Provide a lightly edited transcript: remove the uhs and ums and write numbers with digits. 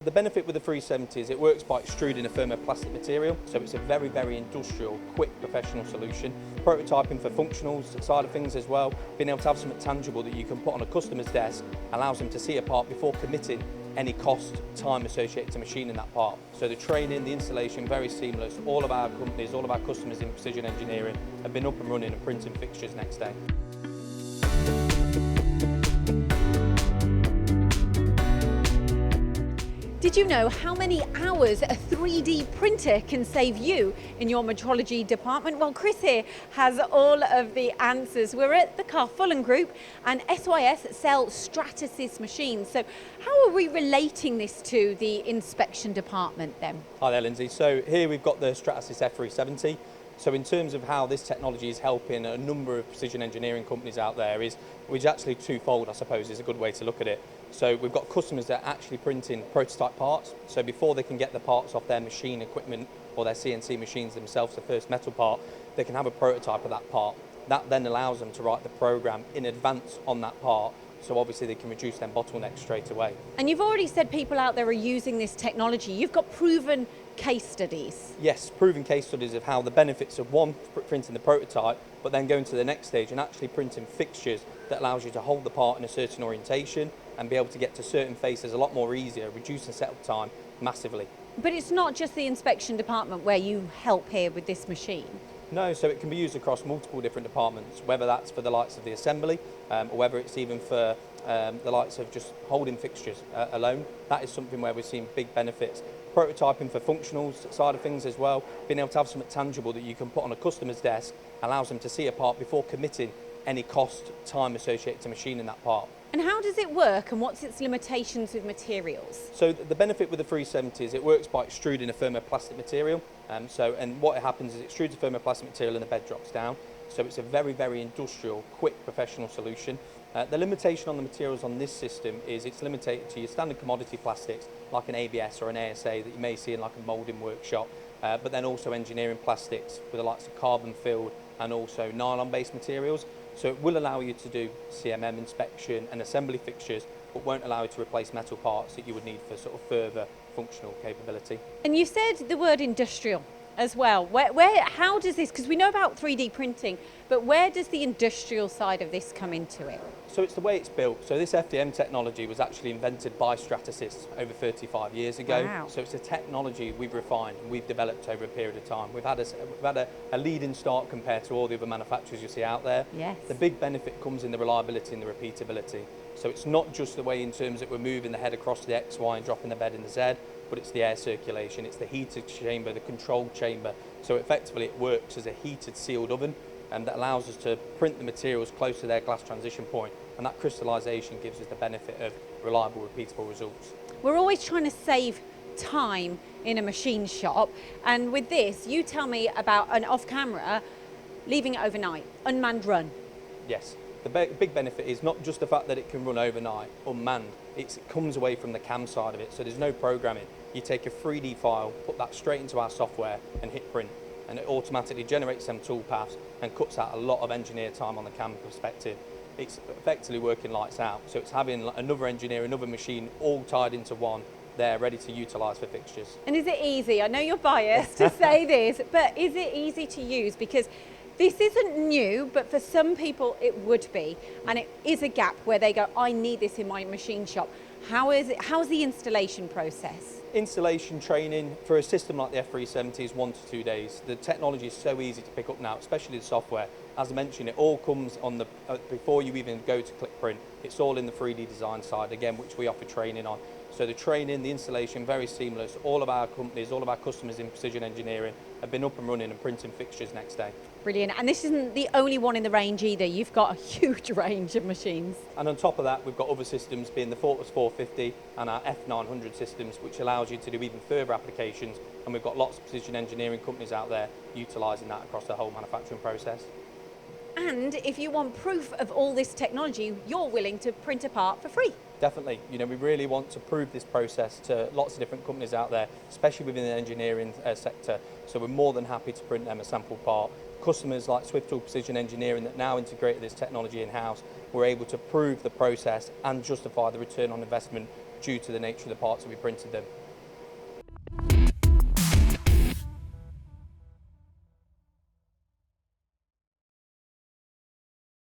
The benefit with the 370 is it works by extruding a thermoplastic material, so it's a very, very industrial, quick, professional solution. Prototyping for functionals side of things as well, being able to have something tangible that you can put on a customer's desk allows them to see a part before committing any cost, time associated to machining that part. So the training, the installation, very seamless. All of our companies, all of our customers in precision engineering have been up and running and printing fixtures next day. Did you know how many hours a 3D printer can save you in your metrology department? Well, Chris here has all of the answers. We're at the Fulham Group and SYS sell Stratasys machines. So how are we relating this to the inspection department then? Hi there, Lindsay. So here we've got the Stratasys F370. So in terms of how this technology is helping a number of precision engineering companies out there is actually twofold, I suppose, is a good way to look at it. So we've got customers that are actually printing prototype parts. So before they can get the parts off their machine equipment or their CNC machines themselves, the first metal part, they can have a prototype of that part. That then allows them to write the program in advance on that part. So obviously they can reduce their bottlenecks straight away. And you've already said people out there are using this technology. You've got proven case studies. Yes, proven case studies of how the benefits of one, printing the prototype, but then going to the next stage and actually printing fixtures that allows you to hold the part in a certain orientation and be able to get to certain faces a lot more easier, reducing setup time massively. But it's not just the inspection department where you help here with this machine. No, so it can be used across multiple different departments, whether that's for the likes of the assembly or whether it's even for the likes of just holding fixtures alone. That is something where we're seeing big benefits. Prototyping for functionals side of things as well, being able to have something tangible that you can put on a customer's desk allows them to see a part before committing any cost, time associated to machining that part. And how does it work and what's its limitations with materials? So the benefit with the 370 is it works by extruding a thermoplastic material. And what happens is it extrudes a thermoplastic material and the bed drops down. So it's a very, very industrial, quick, professional solution. The limitation on the materials on this system is it's limited to your standard commodity plastics like an ABS or an ASA that you may see in like a moulding workshop, but then also engineering plastics with the likes of carbon filled and also nylon-based materials. So it will allow you to do CMM inspection and assembly fixtures, but won't allow you to replace metal parts that you would need for sort of further functional capability. And you said the word industrial as well. How does this, because we know about 3D printing, but where does the industrial side of this come into it? So it's the way it's built. So this FDM technology was actually invented by Stratasys over 35 years ago. Wow. So it's a technology we've refined and we've developed over a period of time. We've had a leading start compared to all the other manufacturers you see out there. Yes. The big benefit comes in the reliability and the repeatability. So it's not just the way in terms that we're moving the head across the X, Y and dropping the bed in the Z, but it's the air circulation, it's the heated chamber, the controlled chamber. So effectively it works as a heated sealed oven and that allows us to print the materials close to their glass transition point, and that crystallization gives us the benefit of reliable, repeatable results. We're always trying to save time in a machine shop, and with this, you tell me about an off-camera, leaving it overnight, unmanned run. Yes, the big benefit is not just the fact that it can run overnight, unmanned, it comes away from the CAM side of it, so there's no programming. You take a 3D file, put that straight into our software and hit print, and it automatically generates them toolpaths and cuts out a lot of engineer time on the CAM perspective. It's effectively working lights out, so it's having another engineer, another machine all tied into one there ready to utilise for fixtures. And is it easy? I know you're biased to say this, but is it easy to use? Because this isn't new, but for some people it would be, and it is a gap where they go, I need this in my machine shop. How's the installation process? Installation training for a system like the F370 is 1 to 2 days. The technology is so easy to pick up now, especially the software. As I mentioned, it all comes on the before you even go to click print. It's all in the 3D design side, again, which we offer training on. So the training, the installation, very seamless. All of our companies, all of our customers in precision engineering have been up and running and printing fixtures next day. Brilliant. And this isn't the only one in the range either. You've got a huge range of machines. And on top of that, we've got other systems being the Fortress 450 and our F900 systems, which allows you to do even further applications. And we've got lots of precision engineering companies out there utilising that across the whole manufacturing process. And if you want proof of all this technology, you're willing to print a part for free. Definitely. You know, we really want to prove this process to lots of different companies out there, especially within the engineering sector. So we're more than happy to print them a sample part. Customers like Swiftool Precision Engineering that now integrated this technology in-house were able to prove the process and justify the return on investment due to the nature of the parts that we printed them.